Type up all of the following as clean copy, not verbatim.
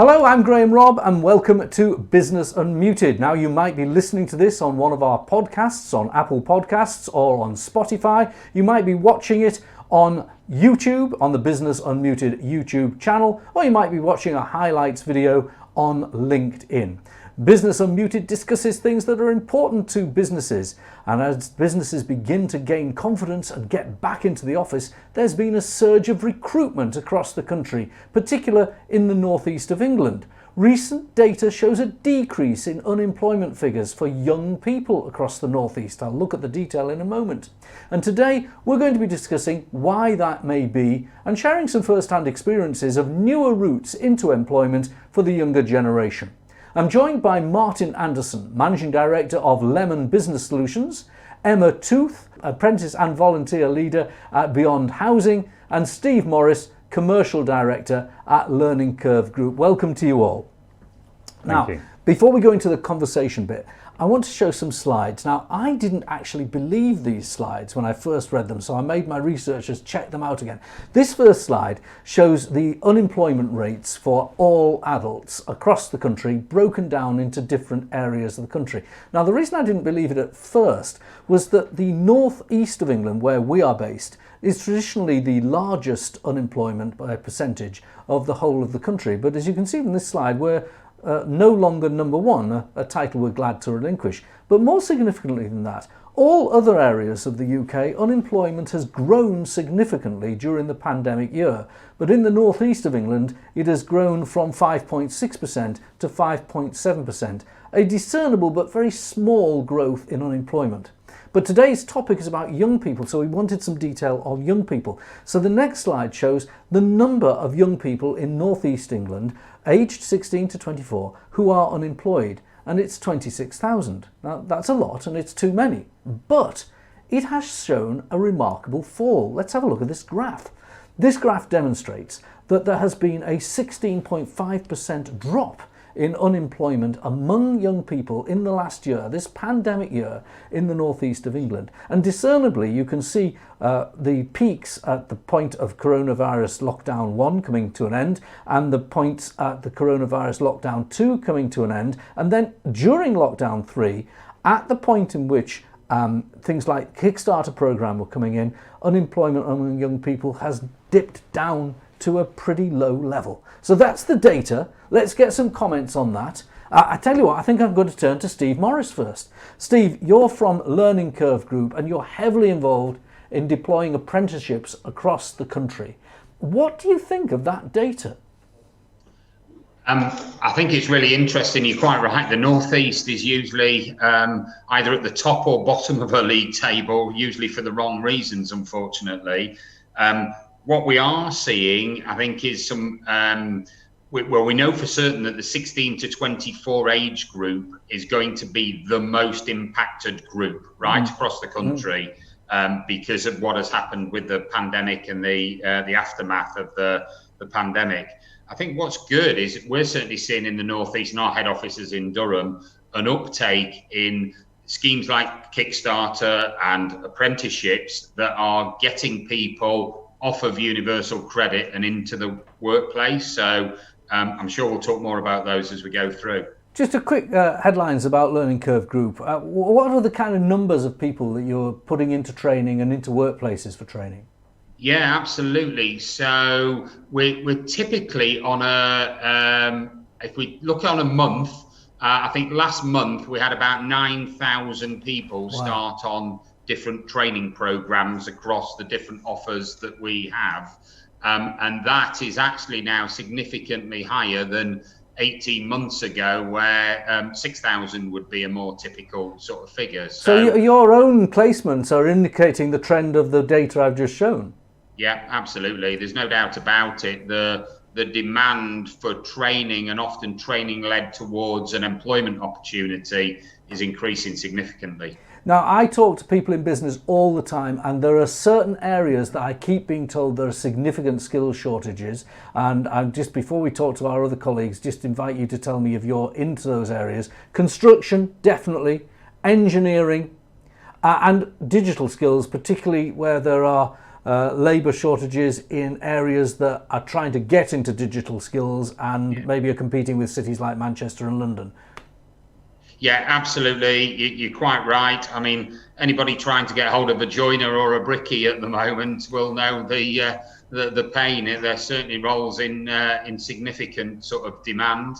Hello, I'm Graham Robb and welcome to Business Unmuted. Now, you might be listening to this on one of our podcasts, on Apple Podcasts or on Spotify. You might be watching it on YouTube, on the Business Unmuted YouTube channel, or you might be watching a highlights video on LinkedIn. Business Unmuted discusses things that are important to businesses, and as businesses begin to gain confidence and get back into the office, there's been a surge of recruitment across the country, particularly in the northeast of England. Recent data shows a decrease in unemployment figures for young people across the northeast. I'll look at the detail in a moment. And today we're going to be discussing why that may be and sharing some first-hand experiences of newer routes into employment for the younger generation. I'm joined by Martin Anderson, Managing Director of Lemon Business Solutions, Emma Tooth, Apprentice and Volunteer Leader at Beyond Housing, and Steve Morris, Commercial Director at Learning Curve Group. Welcome to you all. Thank you. Before we go into the conversation bit, I want to show some slides. Now, I didn't actually believe these slides when I first read them, so I made my researchers check them out again. This first slide shows the unemployment rates for all adults across the country, broken down into different areas of the country. Now, the reason I didn't believe it at first was that the northeast of England, where we are based, is traditionally the largest unemployment by a percentage of the whole of the country. But as you can see from this slide, we're no longer number one, a title we're glad to relinquish. But more significantly than that, all other areas of the UK, unemployment has grown significantly during the pandemic year. But in the northeast of England, it has grown from 5.6% to 5.7%, a discernible but very small growth in unemployment. But today's topic is about young people, so we wanted some detail on young people. So the next slide shows the number of young people in northeast England, aged 16 to 24, who are unemployed, and it's 26,000. Now that's a lot and it's too many, but it has shown a remarkable fall. Let's have a look at this graph. This graph demonstrates that there has been a 16.5% drop in unemployment among young people in the last year, this pandemic year, in the northeast of England. And discernibly, you can see the peaks at the point of coronavirus lockdown 1 coming to an end, and the points at the coronavirus lockdown 2 coming to an end, and then during lockdown 3, at the point in which things like Kickstarter program were coming in, unemployment among young people has dipped down to a pretty low level. So that's the data. Let's get some comments on that. I tell you what, I think I'm going to turn to Steve Morris first. Steve, you're from Learning Curve Group and you're heavily involved in deploying apprenticeships across the country. What do you think of that data? I think it's really interesting. You're quite right. The Northeast is usually either at the top or bottom of a league table, usually for the wrong reasons, unfortunately. What we are seeing, I think, is some, we know for certain that the 16 to 24 age group is going to be the most impacted group right across the country because of what has happened with the pandemic and the aftermath of the pandemic. I think what's good is we're certainly seeing in the Northeast, and our head offices in Durham, an uptake in schemes like Kickstarter and apprenticeships that are getting people off of universal credit and into the workplace. So I'm sure we'll talk more about those as we go through. Just a quick headlines about Learning Curve Group. What are the kind of numbers of people that you're putting into training and into workplaces for training? Yeah, absolutely. So we're typically on if we look on a month, I think last month we had about 9,000 people start on different training programs across the different offers that we have. And that is actually now significantly higher than 18 months ago, where 6,000 would be a more typical sort of figure. So your own placements are indicating the trend of the data I've just shown? Yeah, absolutely. There's no doubt about it. The demand for training, and often training led towards an employment opportunity, is increasing significantly. Now, I talk to people in business all the time, and there are certain areas that I keep being told there are significant skill shortages. And just before we talk to our other colleagues, just invite you to tell me if you're into those areas. Construction, definitely. Engineering, and digital skills, particularly where there are labour shortages in areas that are trying to get into digital skills and maybe are competing with cities like Manchester and London. Yeah, absolutely. You're quite right. I mean, anybody trying to get hold of a joiner or a brickie at the moment will know the pain. There certainly roles in significant sort of demand.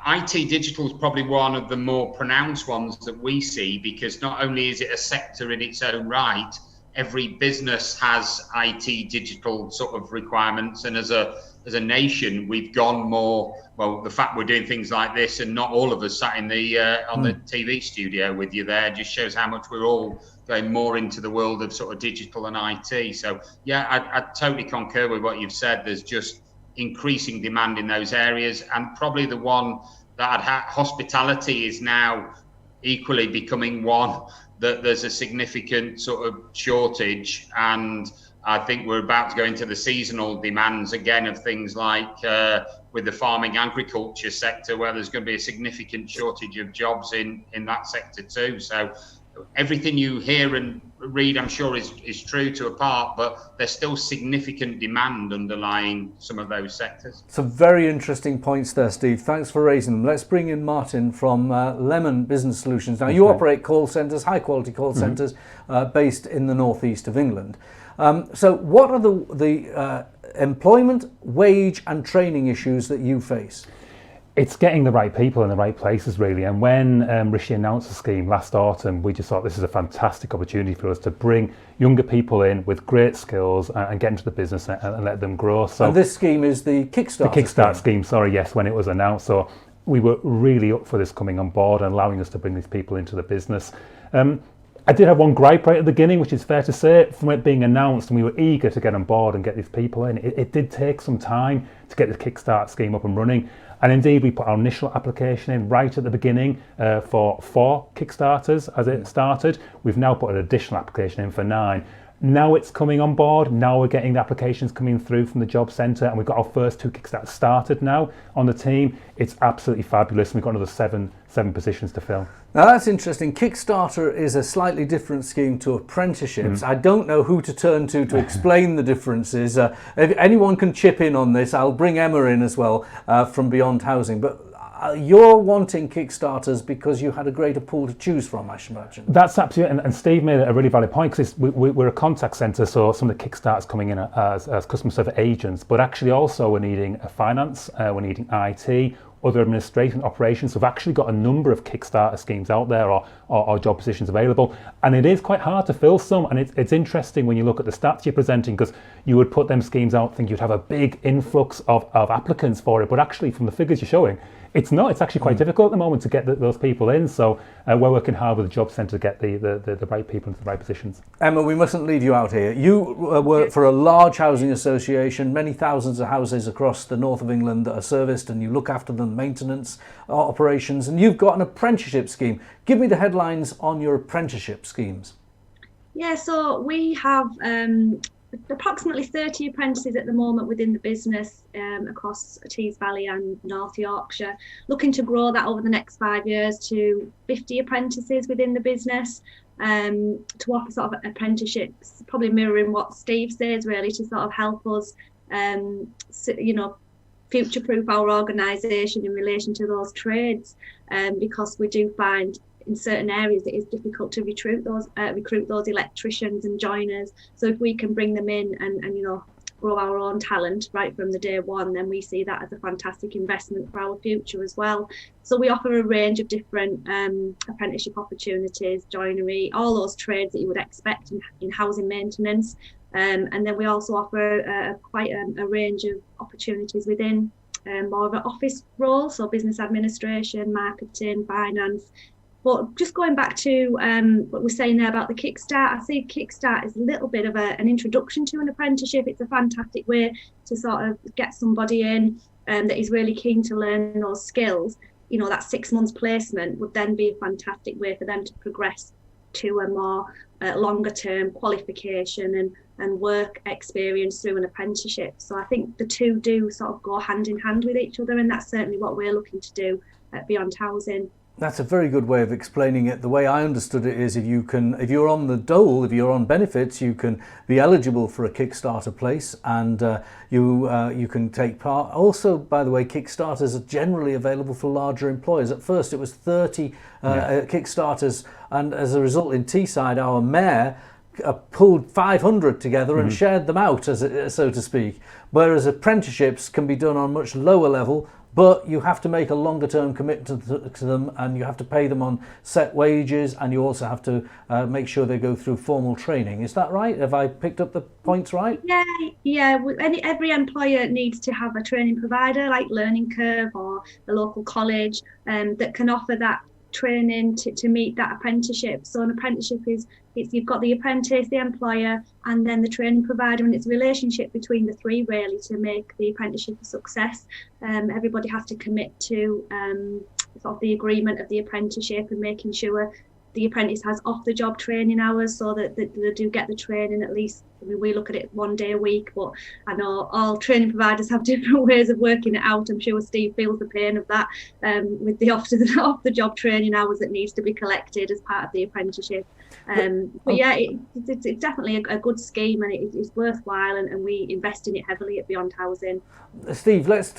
IT digital is probably one of the more pronounced ones that we see, because not only is it a sector in its own right, every business has IT digital sort of requirements, and as a nation, we've gone more. Well, the fact we're doing things like this and not all of us sat in the on the TV studio with you there just shows how much we're all going more into the world of sort of digital and IT. So yeah, I totally concur with what you've said. There's just increasing demand in those areas, and probably the one that hospitality is now equally becoming one that there's a significant sort of shortage, and I think we're about to go into the seasonal demands again of things like with the farming agriculture sector, where there's going to be a significant shortage of jobs in that sector too. So everything you hear and read, I'm sure, is true to a part, but there's still significant demand underlying some of those sectors. Some very interesting points there, Steve. Thanks for raising them. Let's bring in Martin from Lemon Business Solutions. Now, you operate call centres, high-quality call centres, based in the northeast of England. So what are the employment, wage and training issues that you face? It's getting the right people in the right places, really. And when Rishi announced the scheme last autumn, we just thought this is a fantastic opportunity for us to bring younger people in with great skills and get into the business and let them grow. So, and this scheme is the Kickstarter scheme. Sorry, yes, when it was announced. So we were really up for this coming on board and allowing us to bring these people into the business. I did have one gripe right at the beginning, which is fair to say, from it being announced, and we were eager to get on board and get these people in. It did take some time to get the Kickstarter scheme up and running. And indeed, we put our initial application in right at the beginning for 4 Kickstarters as it started. We've now put an additional application in for 9. Now it's coming on board. Now we're getting the applications coming through from the job centre, and we've got our first 2 Kickstarters started now on the team. It's absolutely fabulous. We've got another seven positions to fill. Now that's interesting. Kickstarter is a slightly different scheme to apprenticeships. I don't know who to turn to explain the differences. If anyone can chip in on this, I'll bring Emma in as well from Beyond Housing. But you're wanting Kickstarters because you had a greater pool to choose from, I should imagine. That's absolutely, and Steve made a really valid point, because we're a contact centre, so some of the Kickstarters coming in as customer service agents, but actually also we're needing finance, we're needing IT, other administration operations. So we've actually got a number of Kickstarter schemes out there or job positions available, and it is quite hard to fill some. And it's interesting when you look at the stats you're presenting, because you would put them schemes out, think you'd have a big influx of applicants for it, but actually from the figures you're showing, it's not. It's actually quite difficult at the moment to get those people in. So we're working hard with the job centre to get the right people into the right positions. Emma, we mustn't leave you out here. You work for a large housing association, many thousands of houses across the north of England that are serviced, and you look after them, maintenance operations, and you've got an apprenticeship scheme. Give me the headlines on your apprenticeship schemes. Yeah, so we have approximately 30 apprentices at the moment within the business across Tees Valley and North Yorkshire, looking to grow that over the next 5 years to 50 apprentices within the business, to offer sort of apprenticeships, probably mirroring what Steve says, really, to sort of help us future-proof our organisation in relation to those trades, because we do find in certain areas it is difficult to recruit those electricians and joiners. So if we can bring them in and grow our own talent right from the day one, then we see that as a fantastic investment for our future as well. So we offer a range of different apprenticeship opportunities, joinery, all those trades that you would expect in housing maintenance. And then we also offer quite a range of opportunities within more of an office role, so business administration, marketing, finance. But just going back to what we're saying there about the Kickstart, I see Kickstart is a little bit of an introduction to an apprenticeship. It's a fantastic way to sort of get somebody in that is really keen to learn those skills. That 6 months placement would then be a fantastic way for them to progress to a more longer term qualification and work experience through an apprenticeship. So I think the two do sort of go hand in hand with each other, and that's certainly what we're looking to do at Beyond Housing. That's a very good way of explaining it. The way I understood it is if you're on the dole, if you're on benefits, you can be eligible for a Kickstarter place, and you can take part. Also, by the way, Kickstarters are generally available for larger employers. At first it was 30 Kickstarters, and as a result in Teesside, our mayor pulled 500 together and shared them out, so to speak. Whereas apprenticeships can be done on a much lower level, but you have to make a longer term commitment to them, and you have to pay them on set wages, and you also have to make sure they go through formal training. Is that right? Have I picked up the points right? Yeah. Every employer needs to have a training provider like Learning Curve or the local college that can offer that training to meet that apprenticeship. So an apprenticeship is you've got the apprentice, the employer, and then the training provider, and it's a relationship between the three really to make the apprenticeship a success. Everybody has to commit to sort of the agreement of the apprenticeship and making sure the apprentice has off-the-job training hours so that they do get the training at least. I mean, we look at it 1 day a week, but I know all training providers have different ways of working it out. I'm sure Steve feels the pain of that with the off-the-job training hours that needs to be collected as part of the apprenticeship. But yeah, it's definitely a good scheme, and it's worthwhile, and we invest in it heavily at Beyond Housing. Steve, let's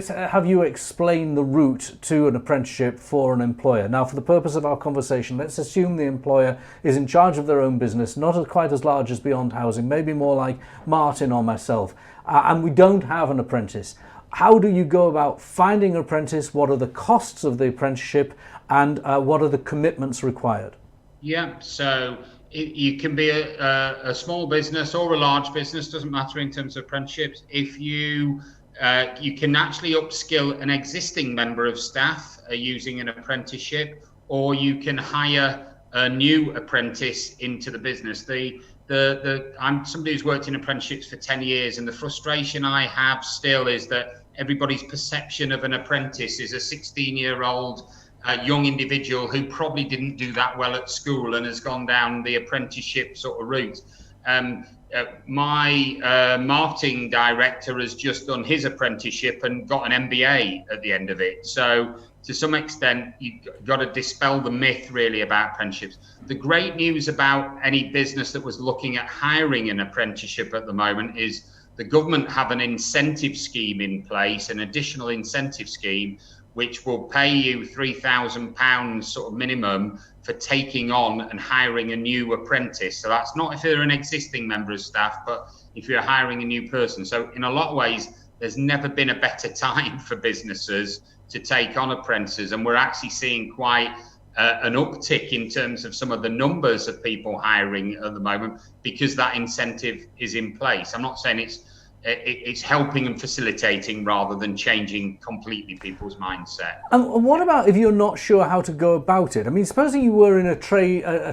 have you explain the route to an apprenticeship for an employer. Now, for the purpose of our conversation, let's assume the employer is in charge of their own business, not quite as large as Beyond Housing, maybe more like Martin or myself, and we don't have an apprentice. How do you go about finding an apprentice? What are the costs of the apprenticeship, and what are the commitments required? Yeah, so you can be a small business or a large business, doesn't matter in terms of apprenticeships. If you can actually upskill an existing member of staff using an apprenticeship, or you can hire a new apprentice into the business. I'm somebody who's worked in apprenticeships for 10 years, and the frustration I have still is that everybody's perception of an apprentice is a 16-year-old young individual who probably didn't do that well at school and has gone down the apprenticeship sort of route. My marketing director has just done his apprenticeship and got an MBA at the end of it. So to some extent, you've got to dispel the myth really about apprenticeships. The great news about any business that was looking at hiring an apprenticeship at the moment is the government have an incentive scheme in place, an additional incentive scheme, which will pay you £3,000 sort of minimum for taking on and hiring a new apprentice. So that's not if you're an existing member of staff, but if you're hiring a new person. So in a lot of ways, there's never been a better time for businesses to take on apprentices. And we're actually seeing quite an uptick in terms of some of the numbers of people hiring at the moment because that incentive is in place. I'm not saying it's helping and facilitating rather than changing completely people's mindset. And what about if you're not sure how to go about it? I mean, supposing you were in a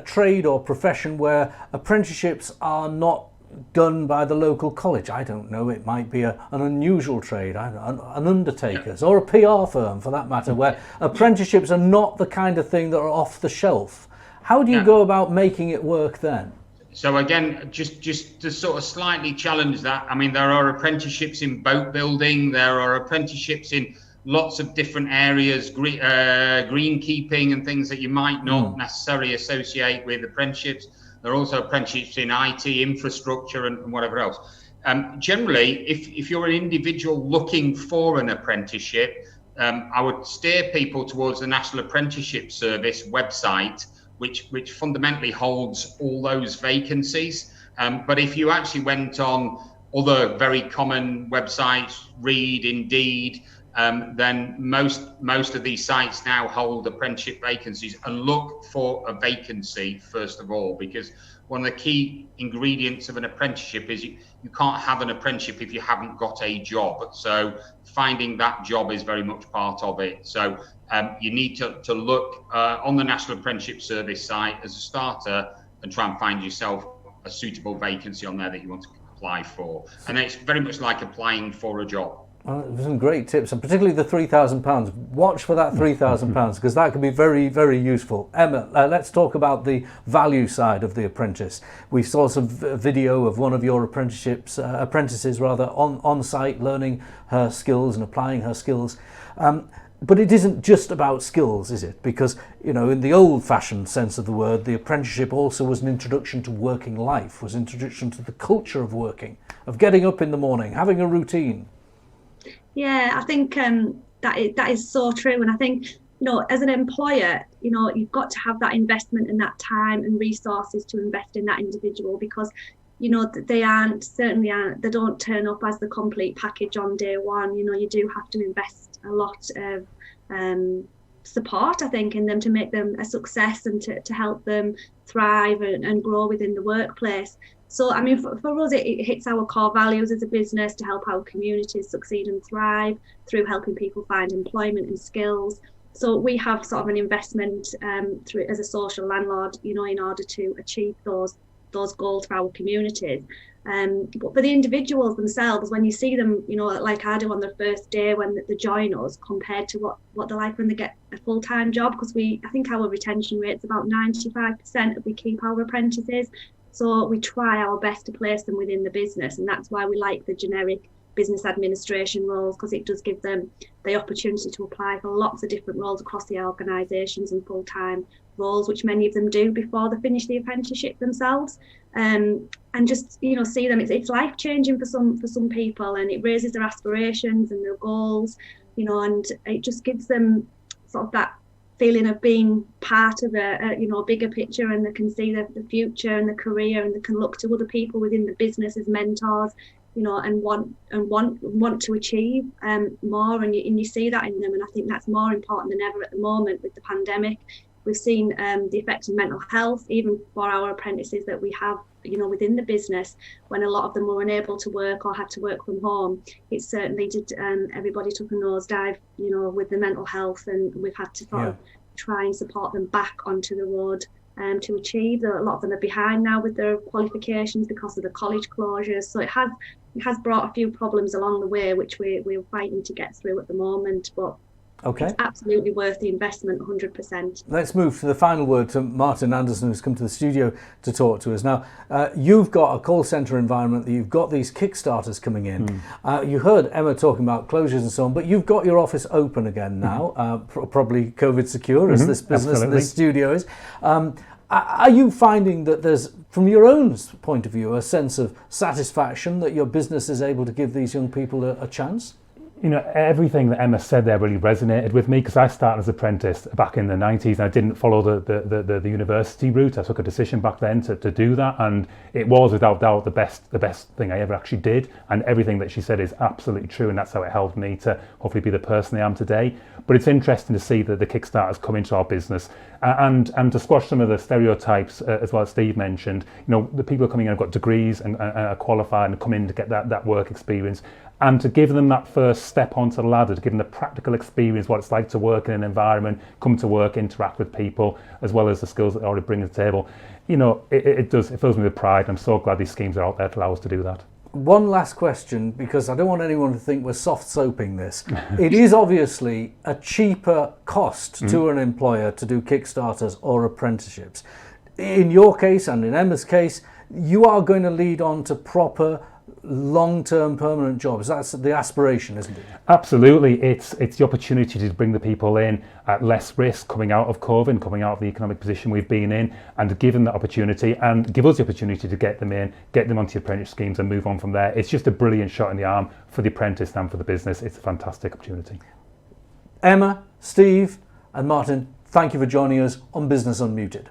trade or profession where apprenticeships are not done by the local college. I don't know, it might be an unusual trade, an undertaker's or a PR firm for that matter, where apprenticeships are not the kind of thing that are off the shelf. How do you go about making it work then? So again, just to sort of slightly challenge that, I mean, there are apprenticeships in boat building, there are apprenticeships in lots of different areas, greenkeeping and things that you might not necessarily associate with apprenticeships. There are also apprenticeships in IT, infrastructure and whatever else. Generally, if you're an individual looking for an apprenticeship, I would steer people towards the National Apprenticeship Service website, which fundamentally holds all those vacancies. But if you actually went on other very common websites, Reed, Indeed, then most of these sites now hold apprenticeship vacancies, and look for a vacancy first of all, because one of the key ingredients of an apprenticeship is you can't have an apprenticeship if you haven't got a job. So finding that job is very much part of it. So you need to look on the National Apprenticeship Service site as a starter and try and find yourself a suitable vacancy on there that you want to apply for. And it's very much like applying for a job. Some great tips, and particularly the £3,000. Watch for that £3,000 because that can be very, very useful. Emma, let's talk about the value side of the apprentice. We saw some video of one of your apprentices on site learning her skills and applying her skills. But it isn't just about skills, is it? Because, you know, in the old-fashioned sense of the word, the apprenticeship also was an introduction to working life, was an introduction to the culture of working, of getting up in the morning, having a routine. Yeah, I think that is so true. And I think, as an employer, you've got to have that investment and that time and resources to invest in that individual, because they certainly aren't, they don't turn up as the complete package on day one. You do have to invest a lot of support, I think, in them to make them a success and to help them thrive and grow within the workplace. So, I mean, for us, it hits our core values as a business to help our communities succeed and thrive through helping people find employment and skills. So we have sort of an investment through as a social landlord, in order to achieve those goals for our communities. But for the individuals themselves, when you see them, like I do on their first day when they join us, compared to what they're like when they get a full-time job, because I think our retention rate's about 95% if we keep our apprentices. So we try our best to place them within the business, and that's why we like the generic business administration roles, because it does give them the opportunity to apply for lots of different roles across the organisations and full-time roles, which many of them do before they finish the apprenticeship themselves. And just see them, it's life-changing for some people, and it raises their aspirations and their goals, and it just gives them sort of that feeling of being part of a bigger picture, and they can see the future and the career, and they can look to other people within the business as mentors, and want to achieve more, and you see that in them. And I think that's more important than ever at the moment with the pandemic. We've seen the effect of mental health, even for our apprentices that we have, within the business, when a lot of them were unable to work or had to work from home. It certainly did. Everybody took a nosedive, with the mental health, and we've had to sort of try and support them back onto the road to achieve. A lot of them are behind now with their qualifications because of the college closures. So it has brought a few problems along the way, which we're fighting to get through at the moment. But it's absolutely worth the investment, 100%. Let's move to the final word to Martin Anderson, who's come to the studio to talk to us. Now, you've got a call centre environment, you've got these Kickstarters coming in. You heard Emma talking about closures and so on, but you've got your office open again now, probably COVID secure, as this business and this studio is. Are you finding that there's, from your own point of view, a sense of satisfaction that your business is able to give these young people a chance? Everything that Emma said there really resonated with me, because I started as an apprentice back in the 90s and I didn't follow the university route. I took a decision back then to do that, and it was without doubt the best thing I ever actually did, and everything that she said is absolutely true, and that's how it helped me to hopefully be the person I am today. But it's interesting to see that the Kickstarters come into our business and to squash some of the stereotypes as well as Steve mentioned. The people coming in have got degrees and are qualified and come in to get that work experience, and to give them that first step onto the ladder, to give them the practical experience, what it's like to work in an environment, come to work, interact with people, as well as the skills that they already bring to the table. It fills me with pride. I'm so glad these schemes are out there to allow us to do that. One last question, because I don't want anyone to think we're soft soaping this. It is obviously a cheaper cost to an employer to do Kickstarters or apprenticeships. In your case and in Emma's case, you are going to lead on to proper long-term permanent jobs. That's the aspiration, isn't it? Absolutely. It's the opportunity to bring the people in at less risk coming out of COVID, coming out of the economic position we've been in, and to give them that opportunity and give us the opportunity to get them in, get them onto the apprenticeship schemes and move on from there. It's just a brilliant shot in the arm for the apprentice and for the business. It's a fantastic opportunity. Emma, Steve and Martin, thank you for joining us on Business Unmuted.